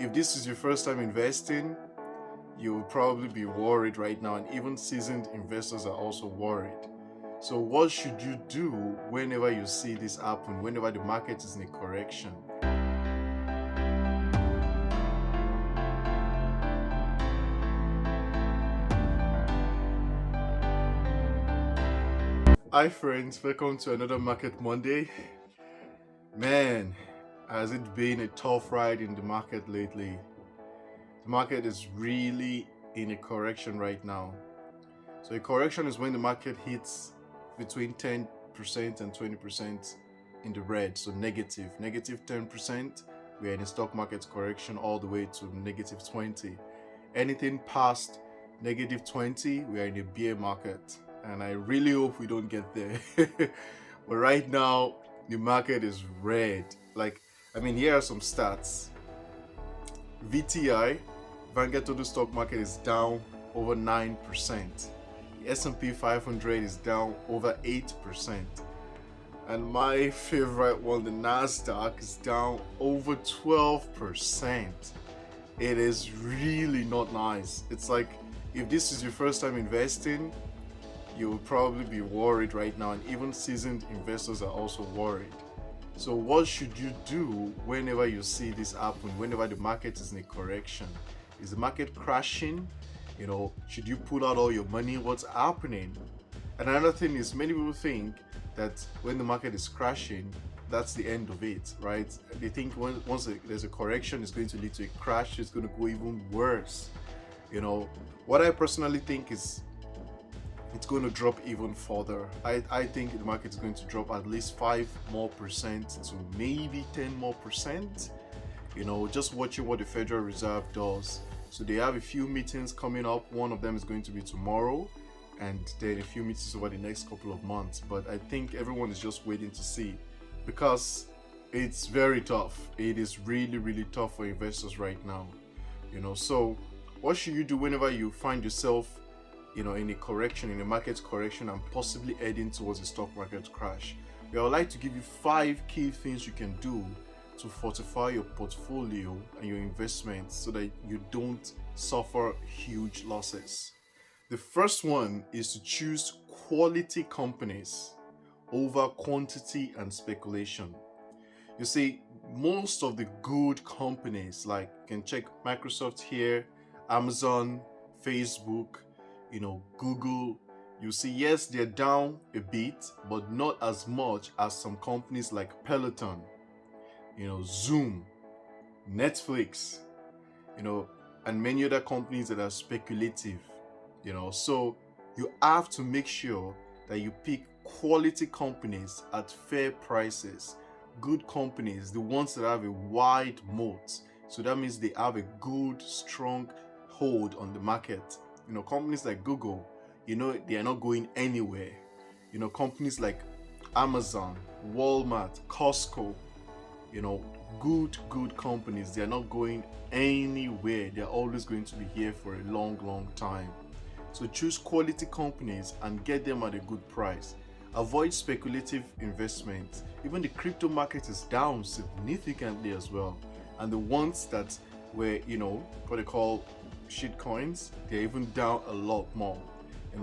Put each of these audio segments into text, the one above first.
If this is your first time investing, you'll probably be worried right now, and even seasoned investors are also worried. So, what should you do whenever you see this happen, whenever the market is in a correction? Hi, friends, welcome to another Market Monday. Man, has it been a tough ride in the market lately? The market is really in a correction right now. So, a correction is when the market hits between 10% and 20% in the red, so negative 10%. We're in a stock market correction all the way to negative 20. Anything past negative 20, we are in a bear market, and I really hope we don't get there. But right now, the market is red. Here are some stats. VTI, Vanguard Total Stock Market, is down over 9%. The S&P 500 is down over 8%. And my favorite one, the Nasdaq, is down over 12%. It is really not nice. It's like, if this is your first time investing, you'll probably be worried right now, and even seasoned investors are also worried. So what should you do whenever you see this happen, whenever the market is in a correction? Is the market crashing? Should you pull out all your money? What's happening? And another thing is, many people think that when the market is crashing, that's the end of it, right? They think once there's a correction, it's going to lead to a crash. It's going to go even worse. What I personally think is it's going to drop even further. I think the market is going to drop at least 5% more to maybe 10% more. Just watching what the Federal Reserve does. So they have a few meetings coming up. One of them is going to be tomorrow, and then a few meetings over the next couple of months. But I think everyone is just waiting to see, because it's very tough. It is really, really tough for investors right now. So what should you do whenever you find yourself in a correction, in a market correction, and possibly heading towards a stock market crash? I would like to give you 5 key things you can do to fortify your portfolio and your investments so that you don't suffer huge losses. The first one is to choose quality companies over quantity and speculation. You see, most of the good companies, like you can check Microsoft here, Amazon, Facebook, Google, you see, yes, they're down a bit, but not as much as some companies like Peloton, Zoom, Netflix, and many other companies that are speculative. So you have to make sure that you pick quality companies at fair prices, good companies, the ones that have a wide moat. So that means they have a good, strong hold on the market. Companies like Google, they are not going anywhere. Companies like Amazon, Walmart, Costco, good companies, they are not going anywhere. They're always going to be here for a long time. So choose quality companies and get them at a good price. Avoid speculative investments. Even the crypto market is down significantly as well. And the ones that were, what they call shit coins, they're even down a lot more.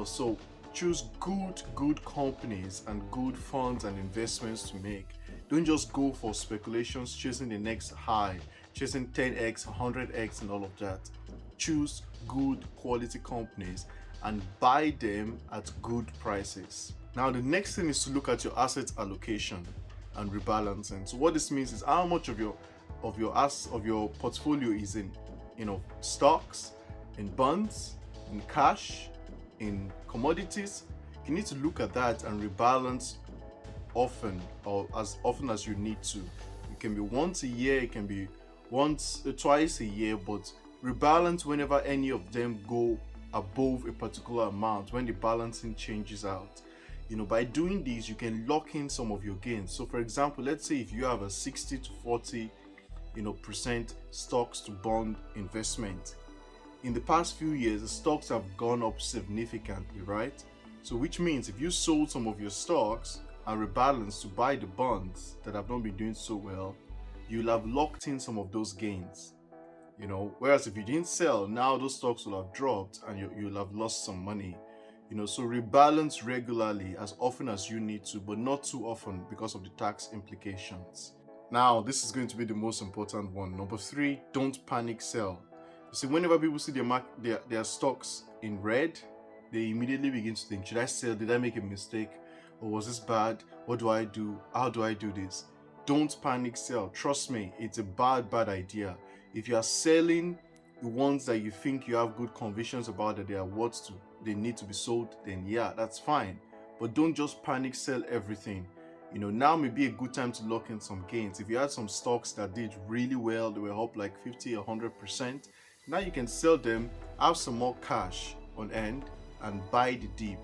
So choose good companies and good funds and investments to make. Don't just go for speculations, chasing the next high, chasing 10x, 100x, and all of that. Choose good quality companies and buy them at good prices. Now, the next thing is to look at your asset allocation and rebalancing. So what this means is how much of your portfolio is in stocks, in bonds, in cash, in commodities. You need to look at that and rebalance often, or as often as you need to. It can be once a year, it can be twice a year, but rebalance whenever any of them go above a particular amount, when the balancing changes out. By doing this, you can lock in some of your gains. So for example, let's say if you have a 60 to 40 percent stocks to bond investment, in the past few years the stocks have gone up significantly, right? So which means if you sold some of your stocks and rebalanced to buy the bonds that have not been doing so well, you'll have locked in some of those gains. Whereas if you didn't sell, now those stocks will have dropped and you'll have lost some money. So rebalance regularly as often as you need to, but not too often because of the tax implications. Now, this is going to be the most important one. Number three, don't panic sell. You see, whenever people see their stocks in red, they immediately begin to think, should I sell? Did I make a mistake? Or was this bad? What do I do? How do I do this? Don't panic sell. Trust me, it's a bad idea. If you are selling the ones that you think you have good convictions about that they need to be sold, then yeah, that's fine. But don't just panic sell everything. Now may be a good time to lock in some gains. If you had some stocks that did really well, they were up like 50 or 100%, now you can sell them, have some more cash on end, and buy the dip.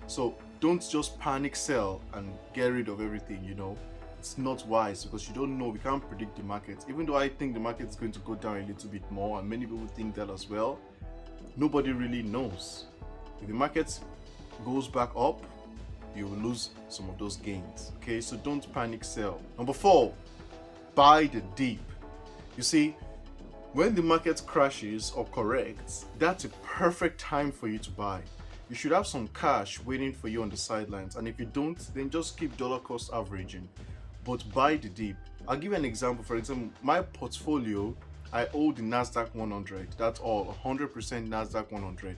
So don't just panic sell and get rid of everything. It's not wise because you don't know. We can't predict the market. Even though I think the market is going to go down a little bit more, and many people think that as well, nobody really knows. If the market goes back up, you will lose some of those gains. Okay, so don't panic sell. Number four, buy the dip. You see, when the market crashes or corrects, that's a perfect time for you to buy. You should have some cash waiting for you on the sidelines, and if you don't, then just keep dollar cost averaging, but buy the dip. I'll give you an example. For example, my portfolio, I hold the Nasdaq 100. That's all, 100% Nasdaq 100.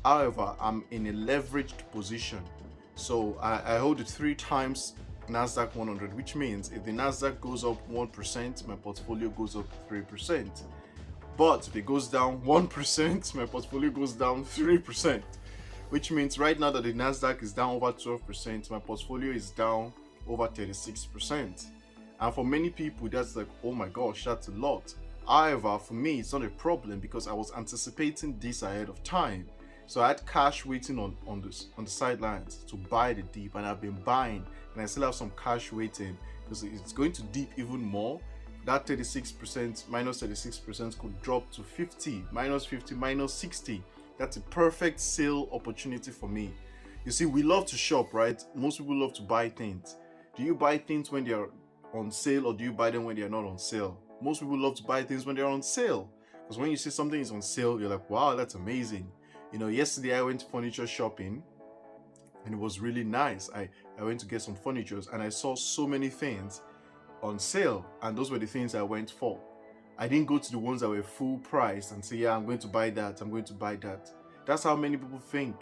However, I'm in a leveraged position. So I hold it 3 times Nasdaq 100, which means if the Nasdaq goes up 1%, my portfolio goes up 3%. But if it goes down 1%, my portfolio goes down 3%. Which means right now that the Nasdaq is down over 12%, my portfolio is down over 36%. And for many people, that's like, oh my gosh, that's a lot. However, for me, it's not a problem because I was anticipating this ahead of time. So I had cash waiting on the sidelines to buy the dip, and I've been buying, and I still have some cash waiting because it's going to dip even more. That 36%, minus 36% could drop to 50, minus 60. That's a perfect sale opportunity for me. You see, we love to shop, right? Most people love to buy things. Do you buy things when they're on sale, or do you buy them when they're not on sale? Most people love to buy things when they're on sale, because when you see something is on sale, you're like, wow, that's amazing. Yesterday I went furniture shopping and it was really nice. I went to get some furniture and I saw so many things on sale, and those were the things I went for. I didn't go to the ones that were full price and say, yeah, I'm going to buy that, I'm going to buy that. That's how many people think.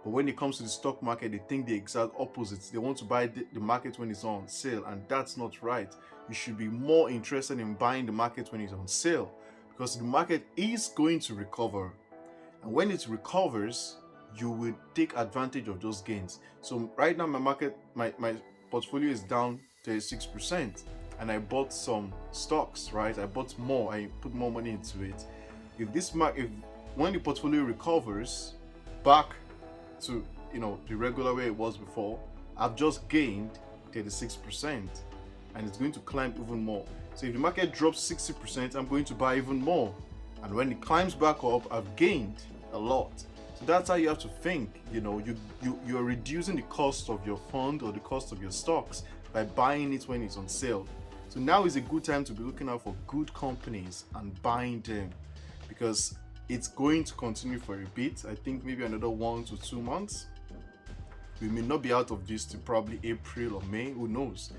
But when it comes to the stock market, they think the exact opposite. They want to buy the market when it's on sale, and that's not right. You should be more interested in buying the market when it's on sale, because the market is going to recover. And when it recovers, you will take advantage of those gains. So right now, my portfolio is down 36%, and I bought some stocks, right? I bought more. I put more money into it. When the portfolio recovers back to the regular way it was before, I've just gained 36%, and it's going to climb even more. So if the market drops 60%, I'm going to buy even more. And when it climbs back up, I've gained a lot. So that's how you have to think. You're reducing the cost of your fund or the cost of your stocks by buying it when it's on sale. So now is a good time to be looking out for good companies and buying them, because it's going to continue for a bit. I think maybe another 1 to 2 months. We may not be out of this till probably April or May, who knows.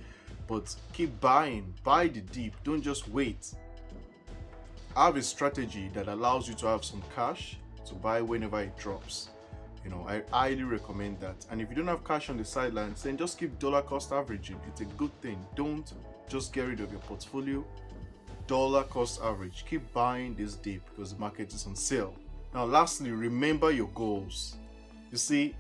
But keep buying, buy the dip, don't just wait. Have a strategy that allows you to have some cash to buy whenever it drops. I highly recommend that. And if you don't have cash on the sidelines, then just keep dollar cost averaging. It's a good thing. Don't just get rid of your portfolio. Dollar cost average. Keep buying this dip because the market is on sale. Now, lastly, remember your goals. You see,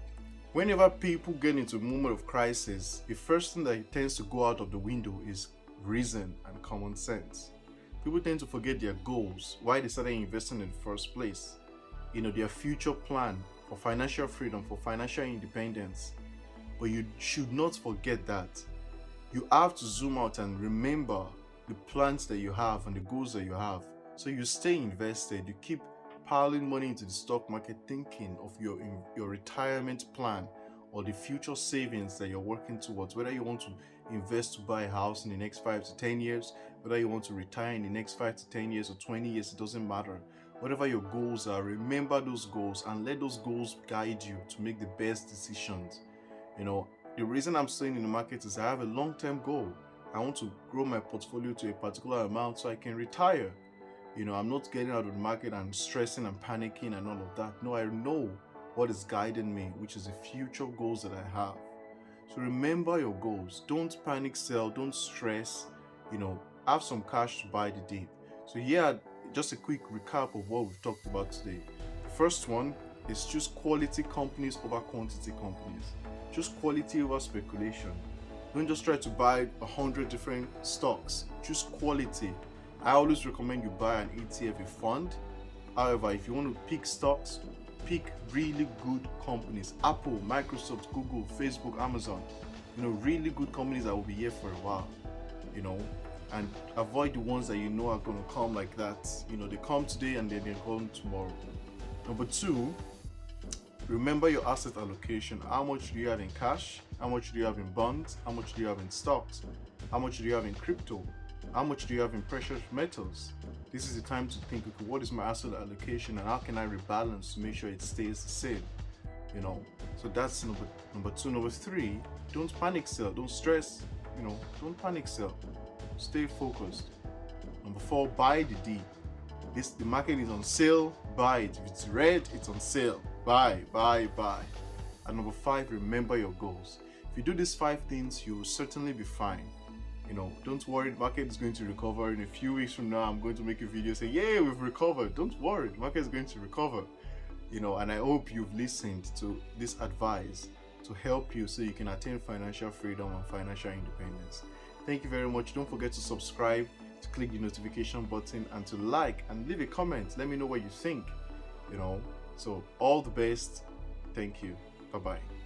whenever people get into a moment of crisis, the first thing that tends to go out of the window is reason and common sense. People tend to forget their goals, why they started investing in the first place. Their future plan for financial freedom, for financial independence. But you should not forget that. You have to zoom out and remember the plans that you have and the goals that you have. So you stay invested, you keep piling money into the stock market, thinking of your retirement plan or the future savings that you're working towards, whether you want to invest to buy a house in the next 5 to 10 years, whether you want to retire in the next 5 to 10 years or 20 years, it doesn't matter. Whatever your goals are, remember those goals and let those goals guide you to make the best decisions. The reason I'm staying in the market is I have a long-term goal. I want to grow my portfolio to a particular amount so I can retire. I'm not getting out of the market and stressing and panicking and all of that. No, I know what is guiding me, which is the future goals that I have. So remember your goals. Don't panic sell, don't stress, have some cash to buy the dip. So here, just a quick recap of what we've talked about today. The first one is choose quality companies over quantity companies. Choose quality over speculation. Don't just try to buy 100 different stocks. Choose quality. I always recommend you buy an ETF, a fund. However, if you want to pick stocks, pick really good companies. Apple, Microsoft, Google, Facebook, Amazon. Really good companies that will be here for a while. And avoid the ones that are going to come like that. They come today and then they're gone tomorrow. Number 2, remember your asset allocation. How much do you have in cash? How much do you have in bonds? How much do you have in stocks? How much do you have in crypto? How much do you have in precious metals? This is the time to think, okay, what is my asset allocation and how can I rebalance to make sure it stays the same? So that's number 2. Number 3, don't panic sell, don't stress, don't panic sell. Stay focused. Number 4, buy the dip. The market is on sale, buy it. If it's red, it's on sale. Buy. And number 5, remember your goals. If you do these 5 things, you will certainly be fine. Don't worry, the market is going to recover. In a few weeks from now, I'm going to make a video saying, yay, we've recovered. Don't worry, the market is going to recover. And I hope you've listened to this advice to help you so you can attain financial freedom and financial independence. Thank you very much. Don't forget to subscribe, to click the notification button, and to like and leave a comment. Let me know what you think. So all the best. Thank you. Bye-bye.